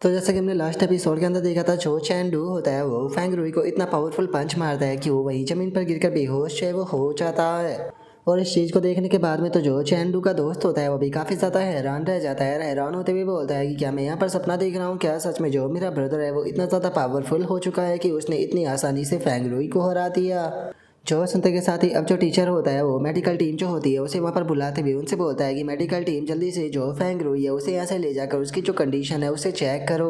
तो जैसे कि हमने लास्ट एपिसोड के अंदर देखा था, जो चैंडू होता है वो फैंग रुई को इतना पावरफुल पंच मारता है कि वो वहीं जमीन पर गिरकर बेहोश है वो हो जाता है। और इस चीज़ को देखने के बाद में तो जो चैंडू का दोस्त होता है वो भी काफ़ी ज़्यादा हैरान रह जाता है। हैरान होते हुए बोलता है कि क्या मैं यहाँ पर सपना देख रहा हूँ, क्या सच में जो मेरा ब्रदर है वो इतना ज़्यादा पावरफुल हो चुका है कि उसने इतनी आसानी से फैंग रुई को हरा दिया। जो सुनते के साथ ही अब जो टीचर होता है वो मेडिकल टीम जो होती है उसे वहाँ पर बुलाते हुए उनसे बोलता है कि मेडिकल टीम जल्दी से जो फैंग रुई है उसे यहाँ से ले जाकर उसकी जो कंडीशन है उसे चेक करो।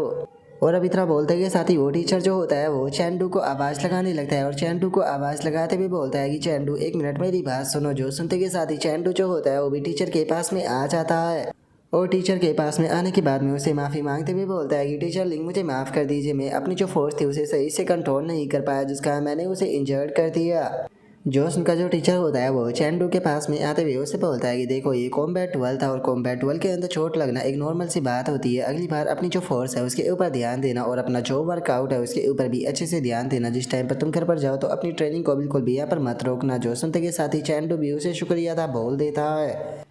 और अब इतना बोलते के साथ ही वो टीचर जो होता है वो चैंडू को आवाज़ लगाने लगता है और चैंडू को आवाज़ लगाते हुए बोलता है कि चैंडू एक मिनट मेरी बात सुनो। जो सुनते के साथ ही चैंडू जो होता है वो भी टीचर के पास में आ जाता है। और टीचर के पास में आने के बाद में उसे माफ़ी मांगते हुए बोलता है कि टीचर लिंग मुझे माफ़ कर दीजिए, मैं अपनी जो फोर्स थी उसे सही से कंट्रोल नहीं कर पाया जिसका मैंने उसे इंजर्ड कर दिया। जोश उनका जो टीचर होता है वो चैंडू के पास में आते हुए उसे बोलता है कि देखो ये कॉम्बैट ट्वेल्व था और कॉम्बैट ट्वेल्व के अंदर चोट लगना एक नॉर्मल सी बात होती है। अगली बार अपनी जो फोर्स है उसके ऊपर ध्यान देना और अपना जो वर्कआउट है उसके ऊपर भी अच्छे से ध्यान देना। जिस टाइम पर तुम घर पर जाओ तो अपनी ट्रेनिंग को बिल्कुल भी यहाँ पर मत रोकना। जो सुनते के साथ ही चैंडू भी उसे शुक्रिया था बोल देता है।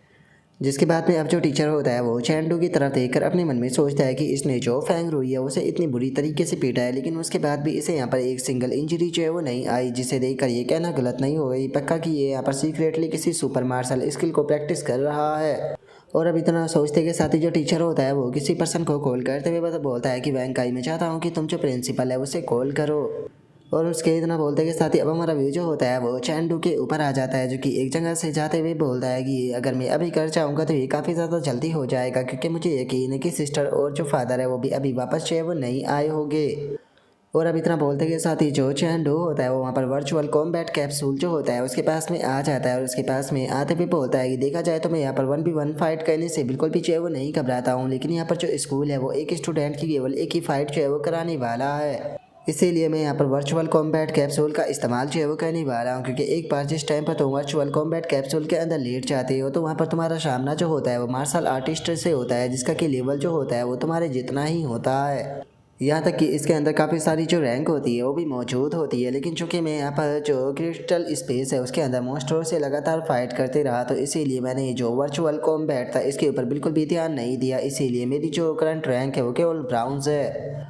जिसके बाद में अब जो टीचर होता है वो चैंडू की तरफ देखकर अपने मन में सोचता है कि इसने जो फैंग रुई है उसे इतनी बुरी तरीके से पीटा है, लेकिन उसके बाद भी इसे यहाँ पर एक सिंगल इंजरी जो है वो नहीं आई, जिसे देखकर ये कहना गलत नहीं होगा ये पक्का कि ये यहाँ पर सीक्रेटली किसी सुपर मार्शल स्किल को प्रैक्टिस कर रहा है। और अब इतना सोचते के साथ ही जो टीचर होता है वो किसी पर्सन को कॉल करते हुए बोलता है कि वैंकाई मैं चाहता हूँ कि तुम जो प्रिंसिपल है उसे कॉल करो। और उसके इतना बोलते के साथ ही अब हमारा व्यू जो होता है वो चैंडू के ऊपर आ जाता है, जो कि एक जगह से जाते हुए बोलता है कि अगर मैं अभी कर चाहूँगा तो ये काफ़ी ज़्यादा जल्दी हो जाएगा, क्योंकि मुझे यकीन है कि सिस्टर और जो फादर है वो भी अभी वापस जो है वो नहीं आए होंगे। और अब इतना बोलते के साथ ही जो चैंडू होता है वो वहाँ पर वर्चुअल कॉम्बैट कैप्सूल जो होता है उसके पास में आ जाता है और उसके पास में आते हुए बोलता है कि देखा जाए तो मैं यहाँ पर 1v1 फाइट करने से बिल्कुल भी जो है वो नहीं घबराता हूँ, लेकिन यहाँ पर जो स्कूल है वो एक स्टूडेंट की केवल एक ही फाइट जो है वो कराने वाला है। इसीलिए मैं यहाँ पर वर्चुअल कॉम्बैट कैप्सूल का इस्तेमाल जो है वो करने वाला हूँ, क्योंकि एक बार जिस टाइम पर तुम वर्चुअल कॉम्बैट कैप्सूल के अंदर लेट जाते हो तो वहाँ पर तुम्हारा सामना जो होता है वो मार्शल आर्टिस्ट से होता है, जिसका कि लेवल जो होता है वो तुम्हारे जितना ही होता है। यहाँ तक कि इसके अंदर काफ़ी सारी जो रैंक होती है वो भी मौजूद होती है, लेकिन चूंकि मैं यहाँ पर जो क्रिस्टल स्पेस है उसके अंदर मॉन्स्टरों से लगातार फाइट करते रहा तो इसीलिए मैंने जो वर्चुअल कॉम्बैट था इसके ऊपर बिल्कुल भी ध्यान नहीं दिया, इसीलिए मेरी जो करंट रैंक है वो केवल ब्राउन्स है।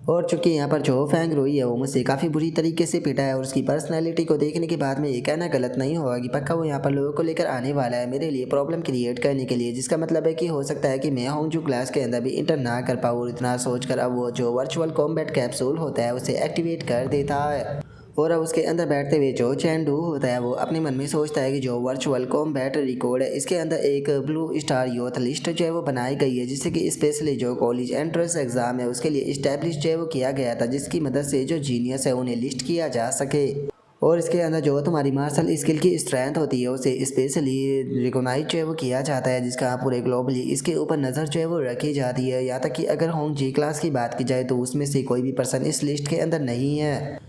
और चूंकि यहाँ पर जो फैंग रोई है वो मुझसे काफ़ी बुरी तरीके से पिटा है और उसकी पर्सनैलिटी को देखने के बाद में ये कहना गलत नहीं होगा कि पक्का वो यहाँ पर लोगों को लेकर आने वाला है मेरे लिए प्रॉब्लम क्रिएट करने के लिए, जिसका मतलब है कि हो सकता है कि मैं होंगजू क्लास के अंदर भी इंटर ना कर पाऊँ। इतना सोचकर अब वो जो वर्चुअल कॉम्बैट कैप्सूल होता है उसे एक्टिवेट कर देता है। और अब उसके अंदर बैठते हुए जो चैंडू होता है वो अपने मन में सोचता है कि जो वर्चुअल कॉम्बैट रिकॉर्ड है इसके अंदर एक ब्लू स्टार यूथ लिस्ट जो है वो बनाई गई है, जिससे कि स्पेशली जो कॉलेज एंट्रेंस एग्जाम है उसके लिए इस्टेब्लिश जो है वो किया गया था, जिसकी मदद से जो जीनियस है उन्हें लिस्ट किया जा सके। और इसके अंदर जो तुम्हारी मार्शल स्किल की स्ट्रेंथ होती है उसे स्पेशली रिकॉग्नाइज जो है वो किया जाता है, जिसका पूरे ग्लोबली इसके ऊपर नज़र जो है वो रखी जाती है। यहाँ तक कि अगर होंग जी क्लास की बात की जाए तो उसमें से कोई भी पर्सन इस लिस्ट के अंदर नहीं है,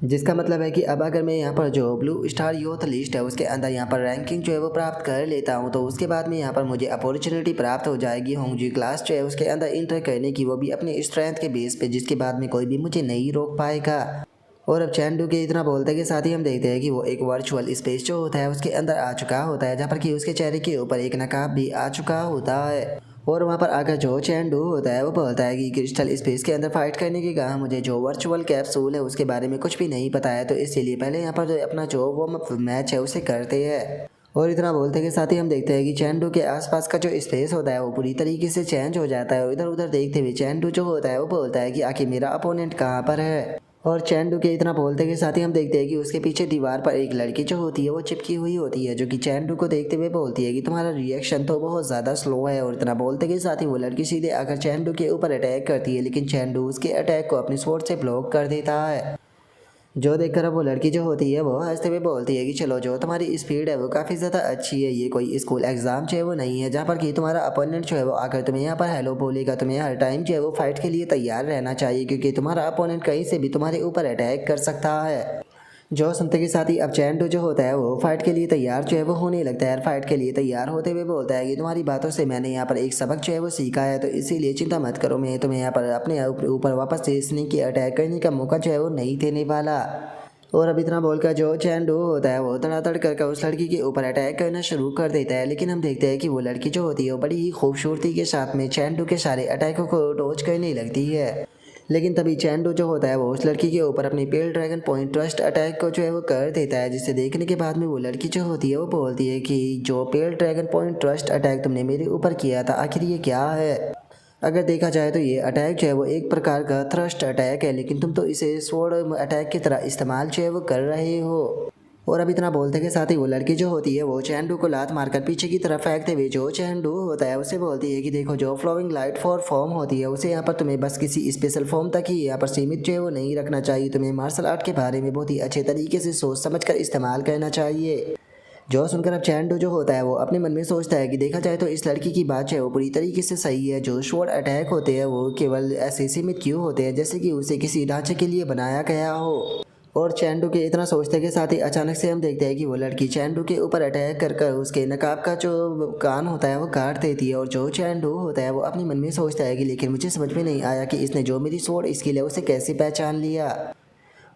जिसका मतलब है कि अब अगर मैं यहाँ पर जो ब्लू स्टार यूथ लिस्ट है उसके अंदर यहाँ पर रैंकिंग जो है वो प्राप्त कर लेता हूँ तो उसके बाद में यहाँ पर मुझे अपॉर्चुनिटी प्राप्त हो जाएगी होंगजी क्लास जो है उसके अंदर इंटर करने की, वो भी अपने स्ट्रेंथ के बेस पे, जिसके बाद में कोई भी मुझे नहीं रोक पाएगा। और अब चैंडू के इतना बोलते के साथ ही हम देखते हैं कि वो एक वर्चुअल स्पेस जो होता है उसके अंदर आ चुका होता है, जहाँ पर कि उसके चेहरे के ऊपर एक नकाब भी आ चुका होता है। और वहाँ पर आकर जो चैंडू होता है वो बोलता है कि क्रिस्टल स्पेस के अंदर फाइट करने की कहा मुझे जो वर्चुअल कैप्सूल है उसके बारे में कुछ भी नहीं पता है, तो इसीलिए पहले यहाँ पर जो अपना जो वो मैच है उसे करते हैं। और इतना बोलते के साथ ही हम देखते हैं कि चैंडू के आसपास का जो स्पेस होता है वो पूरी तरीके से चेंज हो जाता है और इधर उधर देखते हुए चैंडू जो होता है वो बोलता है कि आखिर मेरा अपोनेंट कहाँ पर है। और चैंडू के इतना बोलते के साथ ही हम देखते हैं कि उसके पीछे दीवार पर एक लड़की जो होती है वो चिपकी हुई होती है, जो कि चैंडू को देखते हुए बोलती है कि तुम्हारा रिएक्शन तो बहुत ज़्यादा स्लो है। और इतना बोलते के साथ ही वो लड़की सीधे आकर चैंडू के ऊपर अटैक करती है, लेकिन चैंडू उसके अटैक को अपनी स्वॉर्ड से ब्लॉक कर देता है। जो देखकर अब वो लड़की जो होती है वो हंसते हुए बोलती है कि चलो जो तुम्हारी स्पीड है वो काफ़ी ज़्यादा अच्छी है, ये कोई स्कूल एग्जाम जो है वो नहीं है जहाँ पर कि तुम्हारा अपोनेंट जो है वो आकर तुम्हें यहाँ पर हेलो बोलेगा। तुम्हें हर टाइम जो है वो फाइट के लिए तैयार रहना चाहिए, क्योंकि तुम्हारा अपोनेंट कहीं से भी तुम्हारे ऊपर अटैक कर सकता है। जो सुनते के साथ ही अब चैंडू जो होता है वो फाइट के लिए तैयार जो है वो होने लगता है। फाइट के लिए तैयार होते हुए बोलता है कि तुम्हारी बातों से मैंने यहाँ पर एक सबक जो है वो सीखा है, तो इसीलिए चिंता मत करो, मैं तुम्हें यहाँ पर अपने ऊपर वापस से स्नेक की अटैक करने का मौका जो है वो नहीं देने वाला। और अब इतना बोलकर जो चैंडू होता है वो धड़ाधड़ कर उस लड़की के ऊपर अटैक करना शुरू कर देता है। लेकिन हम देखते हैं कि वो लड़की जो होती है वो बड़ी ही खूबसूरती के साथ में चैंडू के सारे अटैकों को डॉज करने लगती है। लेकिन तभी चैंडू जो होता है वो उस लड़की के ऊपर अपनी पेल ड्रैगन पॉइंट ट्रस्ट अटैक को जो है वो कर देता है, जिसे देखने के बाद में वो लड़की जो होती है वो बोलती है कि जो पेल ड्रैगन पॉइंट ट्रस्ट अटैक तुमने मेरे ऊपर किया था आखिर ये क्या है। अगर देखा जाए तो ये अटैक जो है वो एक प्रकार का थ्रस्ट अटैक है, लेकिन तुम तो इसे स्वॉर्ड अटैक की तरह इस्तेमाल जो है वो कर रहे हो। और अब इतना बोलते के साथ ही वो लड़की जो होती है वो चैंडू को लात मारकर पीछे की तरफ फेंकते हुए जो चैंडू होता है उसे बोलती है कि देखो जो फ्लोइंग लाइट फॉर फॉर्म होती है उसे यहाँ पर तुम्हें बस किसी स्पेशल फॉर्म तक ही यहाँ पर सीमित जो है वो नहीं रखना चाहिए। तुम्हें मार्शल आर्ट के बारे में बहुत ही अच्छे तरीके से सोच समझ कर इस्तेमाल करना चाहिए। जो सुनकर अब चैंडू जो होता है वो अपने मन में सोचता है कि देखा जाए तो इस लड़की की बात जो है वो पूरी तरीके से सही है। जो स्वॉर्ड अटैक होते हैं वो केवल ऐसे सीमित क्यों होते हैं जैसे कि उसे किसी ढांचे के लिए बनाया गया हो। और चैंडू के इतना सोचने के साथ ही अचानक से हम देखते हैं कि वो लड़की चैंडू के ऊपर अटैक कर उसके नकाब का जो कान होता है वो काट देती है। और जो चैंडू होता है वो अपने मन में सोचता है कि लेकिन मुझे समझ में नहीं आया कि इसने जो मेरी स्वॉर्ड स्किल है उसे कैसे पहचान लिया।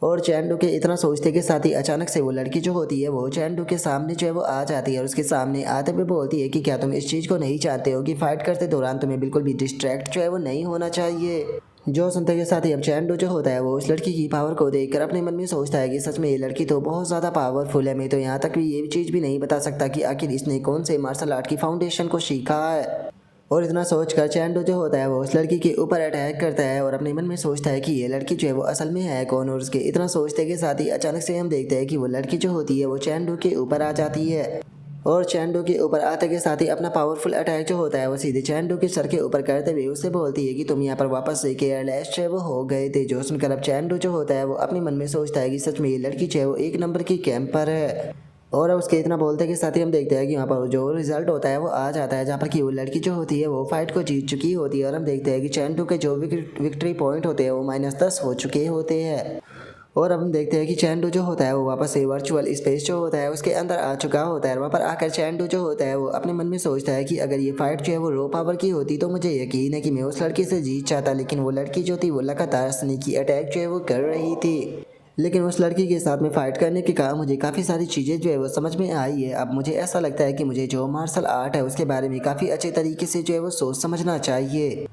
और चैंडू के इतना सोचते के साथ ही अचानक से वो लड़की जो होती है वो चैंडू के सामने जो है वो आ जाती है और उसके सामने आते हुए बोलती है कि क्या तुम इस चीज़ को नहीं चाहते हो कि फाइट करते दौरान तुम्हें बिल्कुल भी डिस्ट्रैक्ट जो है वो नहीं होना चाहिए। जो सुनते के साथ ही अब चैंडू जो होता है वो उस लड़की की पावर को देखकर अपने मन में सोचता है कि सच में ये लड़की तो बहुत ज़्यादा पावरफुल है। मैं तो यहाँ तक भी ये चीज़ भी नहीं बता सकता कि आखिर इसने कौन से मार्शल आर्ट की फाउंडेशन को सीखा है। और इतना सोचकर चैंडू जो होता है वो उस लड़की के ऊपर अटैक करता है और अपने मन में सोचता है कि ये लड़की जो है वो असल में है कौन। और उसके इतना सोचते के साथ ही अचानक से हम देखते हैं कि वो लड़की जो होती है वो चैंडू के ऊपर आ जाती है। और चैंडू के ऊपर आते के साथ ही अपना पावरफुल अटैक जो होता है वो सीधे चैंडू के सर के ऊपर करते हुए उससे बोलती है कि तुम यहाँ पर वापस से केयरलेस जो है वो हो गए थे। जो सुनकर अब चैंडू जो होता है वो अपने मन में सोचता है कि सच में ये लड़की जो है वो एक नंबर की कैंपर है। और उसके इतना बोलते के साथ ही हम देखते हैं कि वहाँ पर जो रिजल्ट होता है वो आ जाता है जहाँ पर कि वो लड़की जो होती है वो फाइट को जीत चुकी होती है। और हम देखते हैं कि चैंडू के जो विक्ट्री पॉइंट होते हैं वो -10 हो चुके होते हैं। और अब हम देखते हैं कि चैंडू जो होता है वो वापस से वर्चुअल स्पेस जो होता है उसके अंदर आ चुका होता है। वहाँ पर आकर चैंडू जो होता है वो अपने मन में सोचता है कि अगर ये फाइट जो है वो रो पावर की होती तो मुझे यकीन है कि मैं उस लड़की से जीत चाहता। लेकिन वो लड़की जो थी वो लगातार स्नीकी अटैक जो है वो कर रही थी। लेकिन उस लड़की के साथ में फ़ाइट करने के कारण मुझे काफ़ी सारी चीज़ें जो है वो समझ में आई है। अब मुझे ऐसा लगता है कि मुझे जो मार्शल आर्ट है उसके बारे में काफ़ी अच्छे तरीके से जो है वो सोच समझना चाहिए।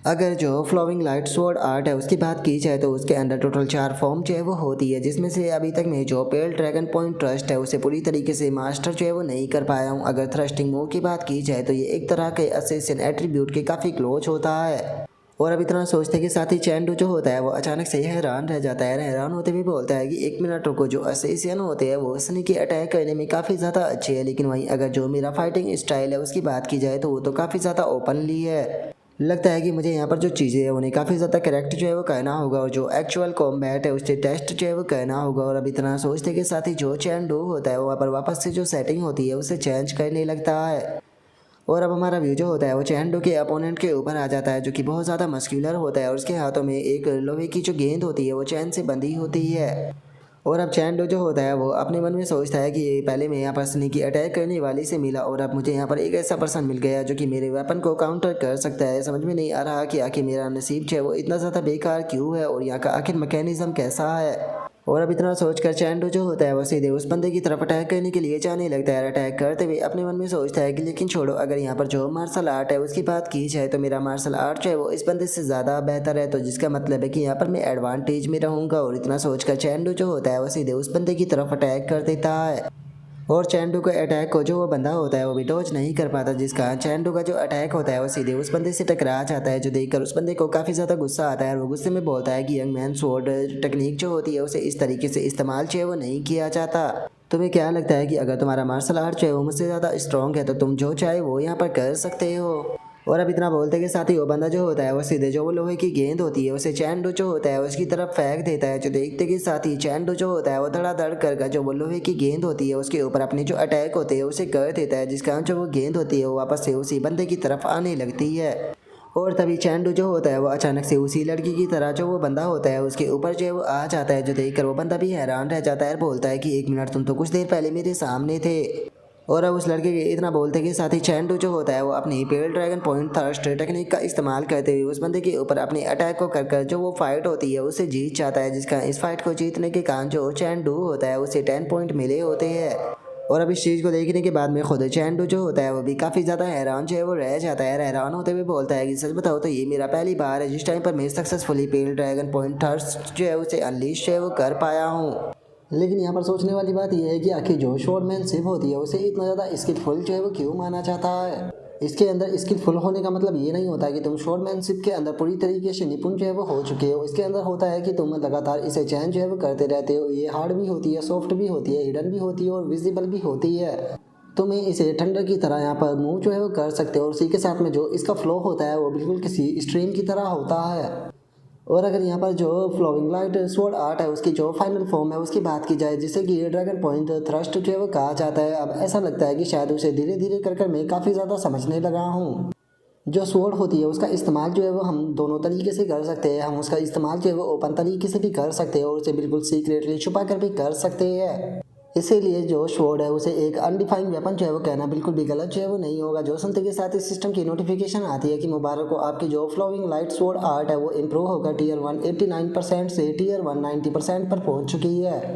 अगर जो फ्लोइंग लाइट स्वॉर्ड आर्ट है उसकी बात की जाए तो उसके अंदर टोटल 4 फॉर्म जो है वो होती है, जिसमें से अभी तक मैं जो पेल ड्रैगन पॉइंट ट्रस्ट है उसे पूरी तरीके से मास्टर जो है वो नहीं कर पाया हूँ। अगर थ्रस्टिंग मूव की बात की जाए तो ये एक तरह के असेसिन एट्रीब्यूट के काफ़ी क्लोज होता है। और अब इतना सोचते के साथ ही चैंडू जो होता है वो अचानक से हैरान रह जाता है। हैरान होते हुए बोलता है कि 1 मिनट रुको, जो असेसियन होते हैं वो स्नीकी अटैक करने में काफ़ी ज़्यादा अच्छे हैं, लेकिन वहीं अगर जो मेरा फाइटिंग स्टाइल है उसकी बात की जाए तो वो तो काफ़ी ज़्यादा ओपनली है। लगता है कि मुझे यहाँ पर जो चीज़ें हैं उन्हें काफ़ी ज़्यादा करेक्ट जो है वो करना होगा और जो एक्चुअल कॉम्बैट है उससे टेस्ट जो है वो करना होगा। और अब इतना सोचते के साथ ही जो चैंडू होता है वहाँ पर वापस से जो सेटिंग होती है उसे चेंज करने लगता है। और अब हमारा व्यू जो होता है वो चैंडू के अपोनेंट के ऊपर आ जाता है जो कि बहुत ज़्यादा मस्क्यूलर होता है और उसके हाथों में एक लोहे की जो गेंद होती है वो चैन से बंधी होती है। और अब चैंडू जो होता है वो अपने मन में सोचता है कि पहले मैं यहाँ पर स्नीकी अटैक करने वाली से मिला और अब मुझे यहाँ पर एक ऐसा पर्सन मिल गया जो कि मेरे वेपन को काउंटर कर सकता है। समझ में नहीं आ रहा कि आखिर मेरा नसीब जो है वो इतना ज़्यादा बेकार क्यों है और यहाँ का आखिर मैकेनिज्म कैसा है। और अब इतना सोचकर चैंडू जो होता है वो सीधे उस बंदे की तरफ अटैक करने के लिए जाने लगता है। अटैक करते हुए अपने मन में सोचता है कि लेकिन छोड़ो, अगर यहाँ पर जो मार्शल आर्ट है उसकी बात की जाए तो मेरा मार्शल आर्ट जो है वो इस बंदे से ज़्यादा बेहतर है, तो जिसका मतलब है कि यहाँ पर मैं एडवांटेज में रहूँगा। और इतना सोचकर चैंडू जो होता है वो सीधे उस बंदे की तरफ अटैक कर देता है। और चैंडू के अटैक को जो वो बंदा होता है वो भी डॉज नहीं कर पाता, जिसका चैंडू का जो अटैक होता है वो सीधे उस बंदे से टकरा जाता है, जो देखकर उस बंदे को काफ़ी ज़्यादा गुस्सा आता है। और वो गुस्से में बोलता है कि यंग मैन स्वॉर्ड टेक्निक जो होती है उसे इस तरीके से इस्तेमाल जो है वो नहीं किया जाता। तुम्हें क्या लगता है कि अगर तुम्हारा मार्शल आर्ट जो है वो मुझसे ज़्यादा स्ट्रॉन्ग है तो तुम जो चाहे वो यहाँ पर कर सकते हो। और अब इतना बोलते के साथ ही वो बंदा जो होता है वो सीधे जो वो लोहे की गेंद होती है उसे चैंडू जो होता है उसकी तरफ फेंक देता है, जो देखते के साथ ही चैंडू जो होता है वो धड़ाधड़ कर जो वो लोहे की गेंद होती है उसके ऊपर अपने जो अटैक होते हैं उसे कर देता है, जिसका जो वो गेंद होती है वो वापस से उसी बंदे की तरफ आने लगती है। और तभी चैंडू जो होता है वो अचानक से उसी लड़की की तरह जो वो बंदा होता है उसके ऊपर जो है वो आ जाता है, जो देखकर वो बंदा भी हैरान रह जाता है। बोलता है कि 1 मिनट, तुम तो कुछ देर पहले मेरे सामने थे। और अब उस लड़के के इतना बोलते के साथ ही चैंडू जो होता है वो अपनी पेल ड्रैगन पॉइंट थर्स्ट टेक्निक का इस्तेमाल करते हुए उस बंदे के ऊपर अपने अटैक को कर जो वो फाइट होती है उससे जीत जाता है, जिसका इस फाइट को जीतने के कारण जो चैंडू होता है उसे 10 पॉइंट मिले होते हैं। और अब इस चीज़ को देखने के बाद में खुद चैंडू जो होता है वो भी काफ़ी ज़्यादा हैरान जो है वो रह जाता है। हैरान होते हुए बोलता है कि सच बताओ तो ये मेरा पहली बार है जिस टाइम पर मैं सक्सेसफुली पेल ड्रैगन पॉइंट थर्स्ट जो है उसे अनलीश जो है वो कर पाया हूँ। लेकिन यहाँ पर सोचने वाली बात यह है कि आखिर जो शॉर्टमैनशिप होती है उसे इतना ज़्यादा स्किलफुल जो है वो क्यों माना जाता है। इसके अंदर स्किलफुल होने का मतलब ये नहीं होता कि तुम शॉर्टमैनशिप के अंदर पूरी तरीके से निपुण जो है वो हो चुके हो। इसके अंदर होता है कि तुम लगातार इसे चेंज जो है वो करते रहते हो। ये हार्ड भी होती है, सॉफ्ट भी होती है, हिडन भी होती है और विजिबल भी होती है। तुम्हें इसे ठंडर की तरह यहाँ पर मूव जो है वो कर सकते हो और उसी के साथ में जो इसका फ्लो होता है वो बिल्कुल किसी स्ट्रीम की तरह होता है। और अगर यहाँ पर जो फ्लोइंग लाइट स्वॉर्ड आर्ट है उसकी जो फाइनल फॉर्म है उसकी बात की जाए, जिसे कि ड्रैगन पॉइंट थ्रस्ट जो है वो कहा जाता है, अब ऐसा लगता है कि शायद उसे धीरे धीरे कर मैं काफ़ी ज़्यादा समझने लगा हूँ। जो स्वॉर्ड होती है उसका इस्तेमाल जो है वो हम दोनों तरीके से कर सकते हैं। हम उसका इस्तेमाल जो है वो ओपन तरीके से भी कर सकते हैं और उसे बिल्कुल सीक्रेटली छुपा कर भी कर सकते हैं। इसीलिए जो स्वॉर्ड है उसे एक अनडिफाइंड वेपन जो है वो कहना बिल्कुल भी गलत जो है वो नहीं होगा। जो सुनते के साथ इस सिस्टम की नोटिफिकेशन आती है कि मुबारक को आपकी जो फ्लोइंग लाइट स्वॉर्ड आर्ट है वो इम्प्रूव होकर टीयर 1 89% से टीयर 1 90% पर पहुंच चुकी है।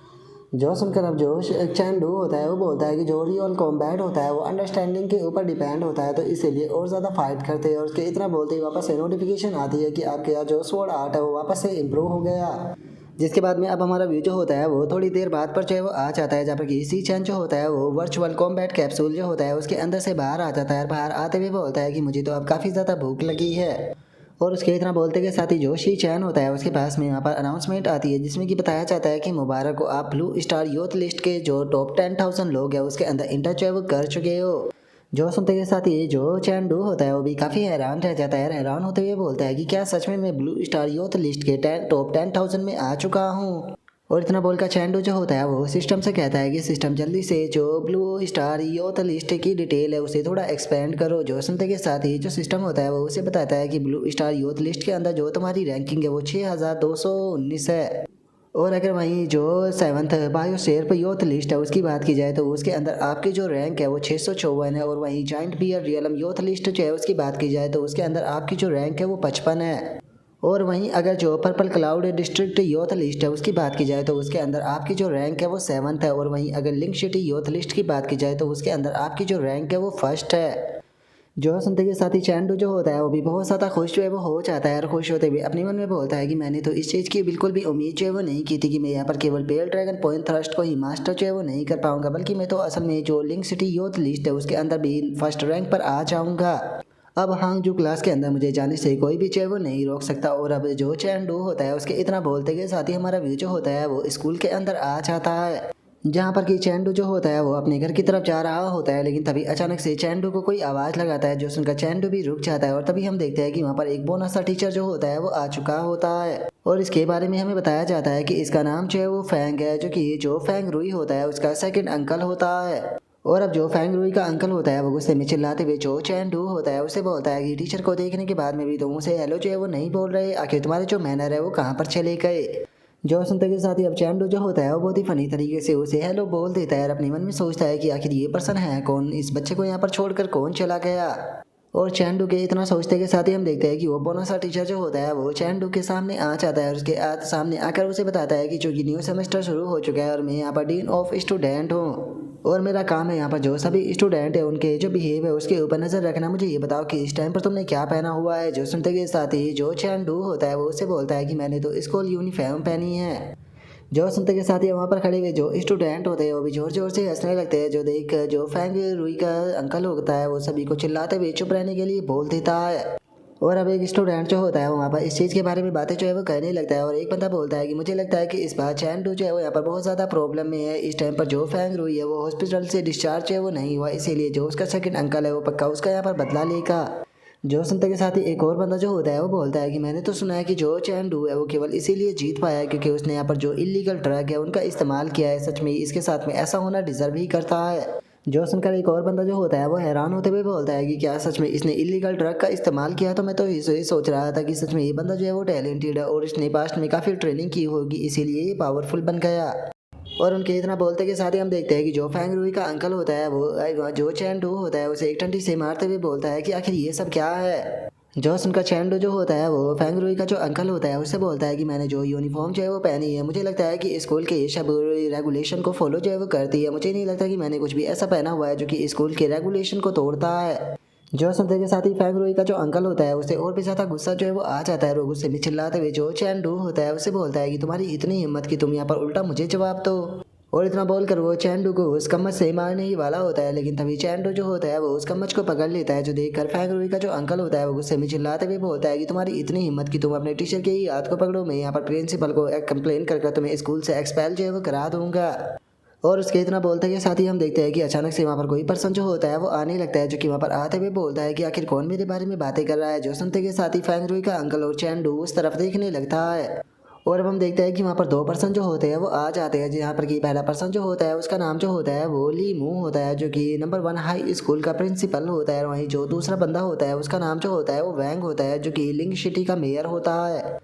जो सुनकर अब जो चैंडू होता है वो बोलता है कि जो रियल कॉम्बैट होता है वो अंडरस्टैंडिंग के ऊपर डिपेंड होता है, तो इसीलिए और ज़्यादा फाइट करते हैं। और उसके इतना बोलते ही वापस से नोटिफिकेशन आती है कि आपके यहाँ जो स्वॉर्ड आर्ट है वो वापस से इम्प्रूव हो गया। जिसके बाद में अब हमारा व्यू जो होता है वो थोड़ी देर बाद पर जो है वो आ जाता है, जहाँ पर कि सी चैन जो होता है वो वर्चुअल कॉम्बैट कैप्सूल जो होता है उसके अंदर से बाहर आ जाता है। और बाहर आते हुए बोलता है कि मुझे तो अब काफ़ी ज़्यादा भूख लगी है। और उसके इतना बोलते के साथ ही जो शी चैन होता है उसके पास में यहाँ पर अनाउंसमेंट आती है, जिसमें कि बताया जाता है कि मुबारक को आप ब्लू स्टार यूथ लिस्ट के जो टॉप 10,000 लोग हैं उसके अंदर इंटर जो है वो कर चुके हो। जो सुनते के साथ ही जो चैंडू होता है वो भी काफ़ी हैरान रह जाता है। हैरान होते हुए बोलता है कि क्या सच में मैं ब्लू स्टार यूथ लिस्ट के टॉप 10,000 में आ चुका हूँ। और इतना बोलकर चैंडू जो होता है वो सिस्टम से कहता है कि सिस्टम जल्दी से जो ब्लू स्टार यूथ लिस्ट की डिटेल है उसे थोड़ा एक्सपेंड करो। जो सुनते के साथ ही जो सिस्टम होता है वो उसे बताता है कि ब्लू स्टार यूथ लिस्ट के अंदर जो तुम्हारी रैंकिंग है वो 6219 है। और अगर वहीं जो 7th बायोस्फीयर यूथ लिस्ट है उसकी बात की जाए तो उसके अंदर आपकी जो रैंक है वो 654 है। और वहीं जॉइंट बियर रियलम यूथ लिस्ट जो है उसकी बात की जाए तो उसके अंदर आपकी जो रैंक है वो 55 है। और वहीं अगर जो purple cloud district youth list है उसकी बात की जाए तो उसके अंदर आपकी जो रैंक है वो 7th है। और वहीं अगर लिंक सिटी यूथ लिस्ट की बात की जाए तो उसके अंदर आपकी जो रैंक है वो 1st है। जो सुनते के साथ ही चैंडू जो होता है वो भी बहुत ज़्यादा खुश जो है वो हो जाता है और खुश होते हुए अपने मन में बोलता है कि मैंने तो इस चीज़ की बिल्कुल भी उम्मीद जो है वो नहीं की थी कि मैं यहाँ पर केवल पेल ड्रैगन पॉइंट थ्रस्ट को ही मास्टर जो है वो नहीं कर पाऊंगा, बल्कि मैं तो असल में जो लिंक सिटी यूथ लिस्ट है उसके अंदर भी 1st रैंक पर आ जाऊँगा। अब हांगजू क्लास के अंदर मुझे जाने से कोई भी जो है वो नहीं रोक सकता। और अब जो चैंडू होता है उसके इतना बोलते के साथ ही हमारा व्यू जो होता है वो स्कूल के अंदर आ जाता है, जहाँ पर कि चैंडू जो होता है वो अपने घर की तरफ जा रहा होता है। लेकिन तभी अचानक से चैंडू को कोई आवाज़ लगाता है, जो सुनकर चैंडू भी रुक जाता है। और तभी हम देखते हैं कि वहाँ पर एक बोनस सा टीचर जो होता है वो आ चुका होता है। और इसके बारे में हमें बताया जाता है कि इसका नाम जो है वो फैंग है, जो कि जो फैंग रुई होता है उसका सेकंड अंकल होता है। और अब जो फैंग रुई का अंकल होता है वो गुस्से में चिल्लाते हुए जो चैंडू होता है उसे बोलता है कि टीचर को देखने के बाद में भी तुम उसे हेलो जो है वो नहीं बोल रहे, आखिर तुम्हारे जो मैनर है वो कहाँ पर चले गए। जो सुनते के साथ ही अब चैंडू जो होता है वो बहुत ही फनी तरीके से उसे हेलो बोल देता है और अपने मन में सोचता है कि आखिर ये पर्सन है कौन, इस बच्चे को यहाँ पर छोड़कर कौन चला गया। और चैंडू के इतना सोचते के साथ ही हम देखते हैं कि वो बोनसा टीचर जो होता है वो चैंडू के सामने आ जाता है और उसके सामने आकर उसे बताता है कि चूंकि न्यू सेमेस्टर शुरू हो चुका है और मैं यहाँ पर डीन ऑफ स्टूडेंट हूँ और मेरा काम है यहाँ पर जो सभी स्टूडेंट है उनके जो बिहेव है उसके ऊपर नज़र रखना। मुझे ये बताओ कि इस टाइम पर तुमने क्या पहना हुआ है। जो सुनते के साथ ही जो चैंडू होता है वो उससे बोलता है कि मैंने तो स्कूल यूनिफॉर्म पहनी है। जो सुनते के साथ ही वहाँ पर खड़े हुए जो स्टूडेंट होते हैं वो भी जोर जोर से हंसने लगते हैं। जो देख जो फैंग रुई का अंकल होता है वो सभी को चिल्लाते हुए चुप रहने के लिए बोल देता है। और अब एक स्टूडेंट जो होता है वहाँ पर इस चीज़ के बारे में बातें जो है वो कहने लगता है। और एक बंदा बोलता है कि मुझे लगता है कि इस बार चैंडू जो है वो यहाँ पर बहुत ज़्यादा प्रॉब्लम में है। इस टाइम पर जो फैंग रुई है वो हॉस्पिटल से डिस्चार्ज जो है वो नहीं हुआ, इसीलिए जो उसका सेकंड अंकल है वो पक्का उसका यहाँ पर बदला लेगा। जो सुनते के साथ ही एक और बंदा जो होता है वो बोलता है कि मैंने तो सुना है कि जो चैंडू है वो केवल इसीलिए जीत पाया है क्योंकि उसने यहाँ पर जो इलीगल ड्रग है उनका इस्तेमाल किया है। सच में इसके साथ में ऐसा होना डिजर्व ही करता है। जो सुनकर एक और बंदा जो होता है वो हैरान होते हुए बोलता है कि क्या सच में इसने इलीगल ड्रग का इस्तेमाल किया। तो मैं तो ये सोच रहा था कि सच में ये बंदा जो है वो टैलेंटेड है और इसने पास्ट में काफ़ी ट्रेनिंग की होगी, इसीलिए ये पावरफुल बन गया। और उनके इतना बोलते के साथ ही हम देखते हैं कि जो फैंग रुई का अंकल होता है वो जो चैंडू होता है उसे एक टंटी से मारते हुए बोलता है कि आखिर ये सब क्या है। जो उनका चैंडू जो होता है वो फैंग रुई का जो अंकल होता है उससे बोलता है कि मैंने जो यूनिफॉर्म जो है वो पहनी है, मुझे लगता है कि स्कूल के सब रेगुलेशन को फॉलो जो है वो करती है, मुझे नहीं लगता कि मैंने कुछ भी ऐसा पहना हुआ है जो कि स्कूल के रेगुलेशन को तोड़ता है। जो सुनते के साथ ही फैंग रुई का जो अंकल होता है उसे और भी ज्यादा गुस्सा जो है वो आ जाता है और वो गुस्से में चिल्लाते हुए जो चैंडू होता है उसे बोलता है कि तुम्हारी इतनी हिम्मत कि तुम यहाँ पर उल्टा मुझे जवाब दो। और इतना बोलकर वो चैंडू को उस कम्मच से मारने ही वाला होता है, लेकिन तभी चैंडू जो होता है वो उस कम्मच को पकड़ लेता है, जो देखकर फैंग रुई का जो अंकल होता है वो गुस्से में चिल्लाते हुए बोलता है कि तुम्हारी इतनी हिम्मत कि तुम अपने टीचर के ही हाथ को पकड़ो, मैं यहाँ पर प्रिंसिपल को कंप्लेन कर तुम्हें स्कूल से एक्सपेल जो है वो करा दूंगा। और उसके इतना बोलते के साथ ही हम देखते हैं कि अचानक से वहाँ पर कोई पर्सन जो होता है वो आने लगता है, जो कि वहाँ पर आते हुए बोलता है कि आखिर कौन मेरे बारे में बातें कर रहा है। जो सुनते के साथ ही फैंग रुई का अंकल और चैंडू उस तरफ देखने लगता है। और अब हम देखते हैं कि वहाँ पर दो पर्सन जो होते हैं वो आ जाते हैं, जहाँ पर कि पहला पर्सन जो होता है उसका नाम जो होता है वो ली मू होता है, जो कि नंबर 1 हाई स्कूल का प्रिंसिपल होता है। और वहीं जो दूसरा बंदा होता है उसका नाम जो होता है वो वैंग होता है, जो कि लिंग सिटी का मेयर होता है।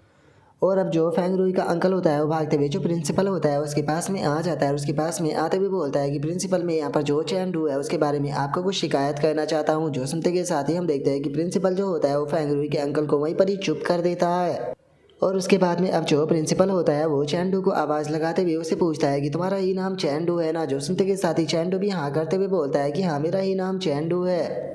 और अब जो फैंग रुई का अंकल होता है वो भागते हुए जो प्रिंसिपल होता है उसके पास में आ जाता है और उसके पास में आते हुए बोलता है कि प्रिंसिपल, मैं यहाँ पर जो चैंडू है उसके बारे में आपको कुछ शिकायत करना चाहता हूँ। जो सुनते के साथ ही हम देखते हैं कि प्रिंसिपल जो होता है वो फैंग रुई के अंकल को वहीं पर ही चुप कर देता है। और उसके बाद में अब जो प्रिंसिपल होता है वो चैंडू को आवाज़ लगाते हुए उससे पूछता है कि तुम्हारा ही नाम चैंडू है ना। जो सुनते के साथ ही चैंडू भी हाँ करते हुए बोलता है कि हाँ, मेरा ही नाम चैंडू है।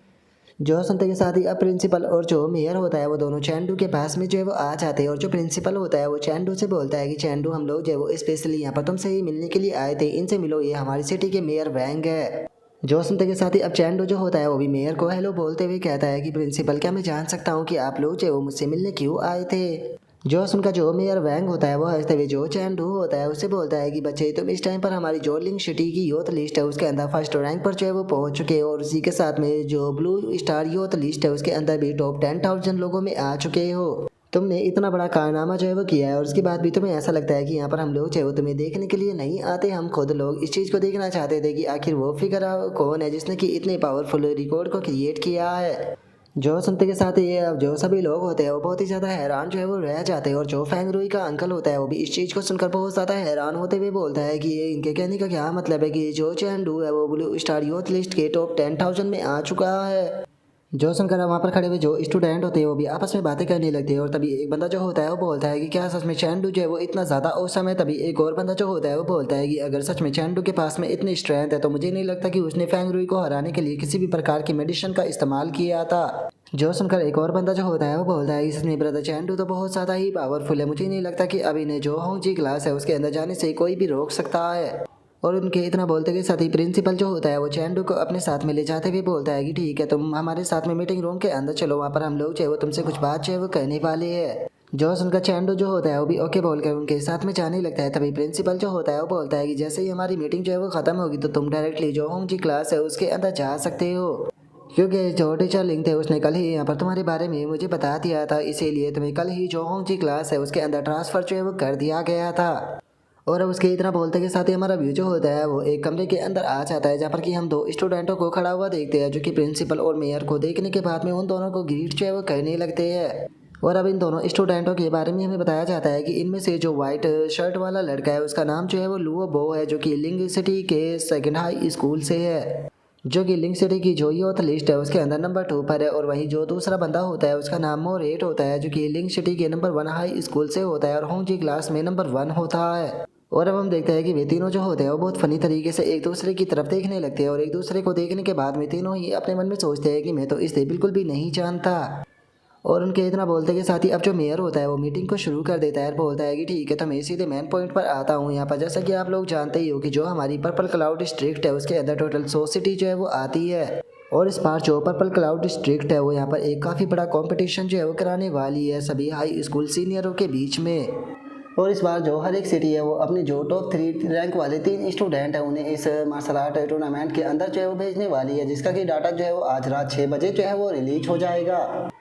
जो सुनते के साथ ही अब प्रिंसिपल और जो मेयर होता है वो दोनों चैंडू के पास में जो है वो आ जाते हैं। और जो प्रिंसिपल होता है वो चैंडू से बोलता है कि चैंडू, हम लोग जो है वो स्पेशली यहाँ पर तुमसे ही मिलने के लिए आए थे, इनसे मिलो, ये हमारी सिटी के मेयर वैंग है। जो सुनते के साथ ही अब चैंडू जो होता है वो भी मेयर को हेलो बोलते हुए कहता है कि प्रिंसिपल, क्या मैं जान सकता हूँ कि आप लोग जो है वो मुझसे मिलने क्यों आए थे। जो उनका जो मेयर वैंग होता है वो हंसते हुए जो चैंडू होता है उससे बोलता है कि बच्चे, तुम इस टाइम पर हमारी जो लिंग सिटी की यूथ लिस्ट है उसके अंदर फर्स्ट रैंक पर जो है वो पहुंच चुके हो, और उसी के साथ में जो ब्लू स्टार यूथ लिस्ट है उसके अंदर भी टॉप 10,000 लोगों में आ चुके हो। तुमने इतना बड़ा कारनामा जो है वो किया है और उसके बाद भी तुम्हें ऐसा लगता है कि यहाँ पर हम लोग जो है वो तुम्हें देखने के लिए नहीं आते। हम खुद लोग इस चीज़ को देखना चाहते थे कि आखिर वो फिगर कौन है जिसने कि इतने पावरफुल रिकॉर्ड को क्रिएट किया है। जो सुनते के साथ ही अब जो सभी लोग होते हैं वो बहुत ही ज़्यादा हैरान जो है वो रह जाते हैं। और जो फैंग रुई का अंकल होता है वो भी इस चीज़ को सुनकर बहुत ज़्यादा हैरान होते हुए बोलता है कि ये इनके कहने का क्या मतलब है कि जो चैंडू है वो ब्लू स्टार यूथ लिस्ट के टॉप 10,000 में आ चुका है। जो सुनकर वहाँ पर खड़े हुए जो स्टूडेंट होते हैं वो भी आपस में बातें करने लगते हैं। और तभी एक बंदा जो होता है वो बोलता है कि क्या सच में चैंडू जो है वो इतना ज़्यादा औसम है। तभी एक और बंदा जो होता है वो बोलता है कि अगर सच में चैंडू के पास में इतनी स्ट्रेंथ है तो मुझे नहीं लगता कि उसने फैंग रुई को हराने के लिए किसी भी प्रकार की मेडिसिन का इस्तेमाल किया था। जो सुनकर एक और बंदा जो होता है वो बोलता है कि सच में ब्रदर, चैंडू तो बहुत ज़्यादा ही पावरफुल है, मुझे नहीं लगता कि अभी ने जो होंग जी क्लास है उसके अंदर जाने से कोई भी रोक सकता है। और उनके इतना बोलते के साथ ही प्रिंसिपल जो होता है वो चैंडू को अपने साथ में ले जाते हुए बोलता है कि ठीक है, तुम हमारे साथ में मीटिंग रूम के अंदर चलो, वहाँ पर हम लोग जो है वो तुमसे कुछ बात जो है वो कहने वाले हैं। जो उनका चैंडू जो होता है वो भी ओके बोलकर उनके साथ में जाने लगता है। तभी प्रिंसिपल जो होता है वो बोलता है कि जैसे ही हमारी मीटिंग जो है वो खत्म होगी तो तुम डायरेक्टली जो होंग जी क्लास है उसके अंदर जा सकते हो, क्योंकि जो टीचर लिंग थे उसने कल ही यहाँ पर तुम्हारे बारे में मुझे बता दिया था, इसीलिए तुम्हें कल ही जो होंग जी क्लास है उसके अंदर ट्रांसफ़र जो है वो कर दिया गया था। और अब उसके इतना बोलते के साथ ही हमारा व्यू जो होता है वो एक कमरे के अंदर आ जाता है, जहाँ पर कि हम दो स्टूडेंटों को खड़ा हुआ देखते हैं, जो कि प्रिंसिपल और मेयर को देखने के बाद में उन दोनों को ग्रीट जो है वो करने लगते हैं। और अब इन दोनों स्टूडेंटों के बारे में हमें बताया जाता है कि इनमें से जो व्हाइट शर्ट वाला लड़का है उसका नाम जो है वो लुओ बो है, जो कि लिंग सिटी के सेकेंड हाई स्कूल से है, जो कि लिंक सिटी की जो यूथ लिस्ट है उसके अंदर नंबर 2 पर है। और वहीं जो दूसरा बंदा होता है उसका नाम मोरेट होता है, जो कि लिंक सिटी के नंबर 1 हाई स्कूल से होता है और होंग जी क्लास में नंबर 1 होता है। और अब हम देखते हैं कि वे तीनों जो होते हैं वो बहुत फनी तरीके से एक दूसरे की तरफ देखने लगते हैं और एक दूसरे को देखने के बाद में तीनों ही अपने मन में सोचते हैं कि मैं तो इसे बिल्कुल भी नहीं जानता। और उनके इतना बोलते के साथ ही अब जो मेयर होता है वो मीटिंग को शुरू कर देता है और बोलता है कि ठीक है, तो मैं सीधे मेन पॉइंट पर आता हूँ। यहाँ पर जैसा कि आप लोग जानते ही हो कि जो हमारी पर्पल क्लाउड डिस्ट्रिक्ट है उसके अंदर टोटल 100 सिटी जो है वो आती है। और इस बार जो पर्पल क्लाउड डिस्ट्रिक्ट है वो यहाँ पर एक काफ़ी बड़ा कंपटीशन जो है वो कराने वाली है सभी हाई स्कूल सीनियरों के बीच में। और इस बार जो हर एक सिटी है वो अपने जो टॉप 3 रैंक वाले 3 स्टूडेंट हैं उन्हें इस मार्शल आर्ट टूर्नामेंट के अंदर जो है वो भेजने वाली है, जिसका कि डाटा जो है वो आज रात 6 बजे जो है वो रिलीज हो जाएगा।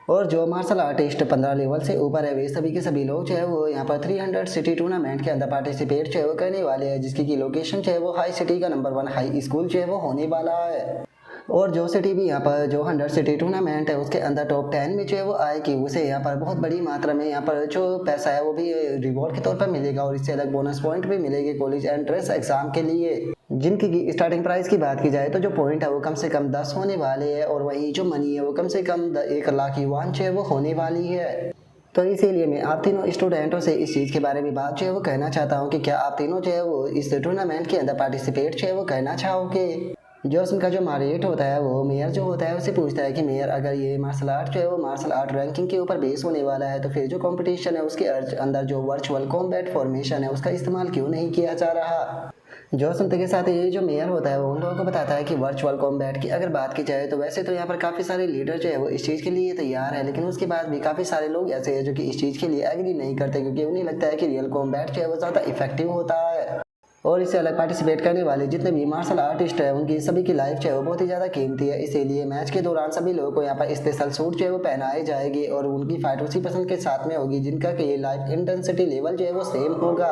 और जो मार्शल आर्टिस्ट 15 लेवल से ऊपर है वे सभी के सभी लोग जो है वो यहाँ पर 300 सिटी टूर्नामेंट के अंदर पार्टिसिपेट जो है वो करने वाले हैं, जिसकी की लोकेशन जो है वो हाई सिटी का नंबर 1 हाई स्कूल जो है वो होने वाला है। और जो सिटी भी यहाँ पर जो 100 सिटी टूर्नामेंट है उसके अंदर टॉप 10 में जो है वो आएगी, उसे यहाँ पर बहुत बड़ी मात्रा में यहाँ पर जो पैसा है वो भी रिवॉर्ड के तौर पर मिलेगा और इससे अलग बोनस पॉइंट भी मिलेगी कॉलेज एंट्रेंस एग्जाम के लिए, जिनकी स्टार्टिंग प्राइस की बात की जाए तो जो पॉइंट है वो कम से कम 10 होने वाले हैं और वही जो मनी है वो कम से कम 1 लाख युआन जो है वो होने वाली है। तो इसीलिए मैं आप तीनों स्टूडेंटों से इस चीज़ के बारे में बात जो है वो कहना चाहता हूँ कि क्या आप तीनों जो है वो इस टूर्नामेंट के अंदर पार्टिसिपेट जो है वो करना चाहोगे। जो उसका जो मारेट होता है वो मेयर जो होता है उससे पूछता है कि मेयर अगर ये मार्शल आर्ट जो है वो मार्शल आर्ट रैंकिंग के ऊपर बेस होने वाला है तो फिर जो कंपटीशन है उसके अंदर जो वर्चुअल कॉम्बैट फॉर्मेशन है उसका इस्तेमाल क्यों नहीं किया जा रहा। जो सुनते के साथ ये जो मेयर होता है वो उन लोगों को बताता है कि वर्चुअल कॉम्बैट की अगर बात की जाए तो वैसे तो यहाँ पर काफ़ी सारे लीडर जो है वो इस चीज़ के लिए तैयार है, लेकिन उसके बाद भी काफ़ी सारे लोग ऐसे हैं जो कि इस चीज़ के लिए एग्री नहीं करते क्योंकि उन्हें लगता है कि रियल कॉम्बैट जो है वो ज़्यादा इफेक्टिव होता है। और इससे अलग पार्टिसिपेट करने वाले जितने भी मार्शल आर्टिस्ट है उनकी सभी की लाइफ जो है वो बहुत ही ज़्यादा कीमती है, इसीलिए मैच के दौरान सभी लोगों को यहाँ पर स्पेशल सूट जो है वो पहनाए जाएंगे और उनकी फाइट उसी पसंद के साथ में होगी जिनका कि ये लाइफ इंटेंसिटी लेवल जो है वो सेम होगा।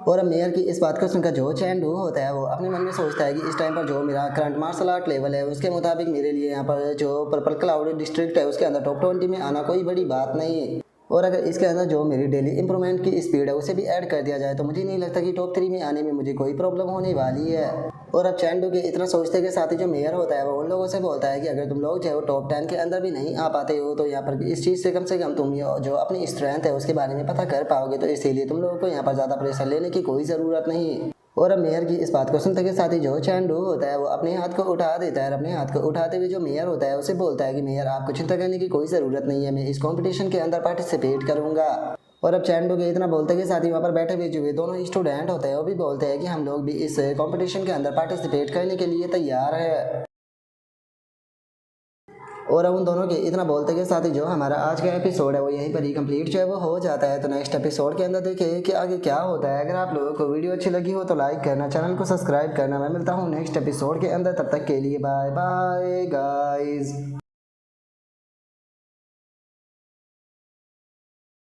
और अब मेयर की इस बात को सुनकर जो चैंडू होता है वो अपने मन में सोचता है कि इस टाइम पर जो मेरा करंट मार्शल आर्ट लेवल है उसके मुताबिक मेरे लिए यहाँ पर जो पर्पल क्लाउड डिस्ट्रिक्ट है उसके अंदर टॉप 20 में आना कोई बड़ी बात नहीं है, और अगर इसके अंदर जो मेरी डेली इंप्रूवमेंट की स्पीड है उसे भी ऐड कर दिया जाए तो मुझे नहीं लगता कि टॉप 3 में आने में मुझे कोई प्रॉब्लम होने वाली है। और अब चैंडू के इतना सोचते के साथ ही जो मेयर होता है वो उन लोगों से बोलता है कि अगर तुम लोग जो है वो टॉप 10 के अंदर भी नहीं आ पाते हो तो यहाँ पर इस चीज़ से कम तुम जो अपनी स्ट्रेंथ है उसके बारे में पता कर पाओगे, तो इसीलिए तुम लोगों को यहाँ पर ज़्यादा प्रेशर लेने की कोई ज़रूरत नहीं। और अब मेयर की इस बात को सुनते के साथ ही जो चैंडू होता है वो अपने हाथ को उठा देता है और अपने हाथ को उठाते हुए जो मेयर होता है उसे बोलता है कि मेयर आपको चिंता करने की कोई ज़रूरत नहीं है, मैं इस कंपटीशन के अंदर पार्टिसिपेट करूंगा। और अब चैंडू के इतना बोलते के साथ ही वहाँ पर बैठे हुए जो दोनों स्टूडेंट होते हैं वो भी बोलते हैं कि हम लोग भी इस कंपटीशन के अंदर पार्टिसिपेट करने के लिए तैयार है। और अब उन दोनों के इतना बोलते के साथ ही जो हमारा आज का एपिसोड है वो यहीं पर ही कंप्लीट जो है वो हो जाता है। तो नेक्स्ट एपिसोड के अंदर देखिए कि आगे क्या होता है। अगर आप लोगों को वीडियो अच्छी लगी हो तो लाइक करना, चैनल को सब्सक्राइब करना। मैं मिलता हूँ नेक्स्ट एपिसोड के अंदर, तब तक के लिए बाय बाय गाइज।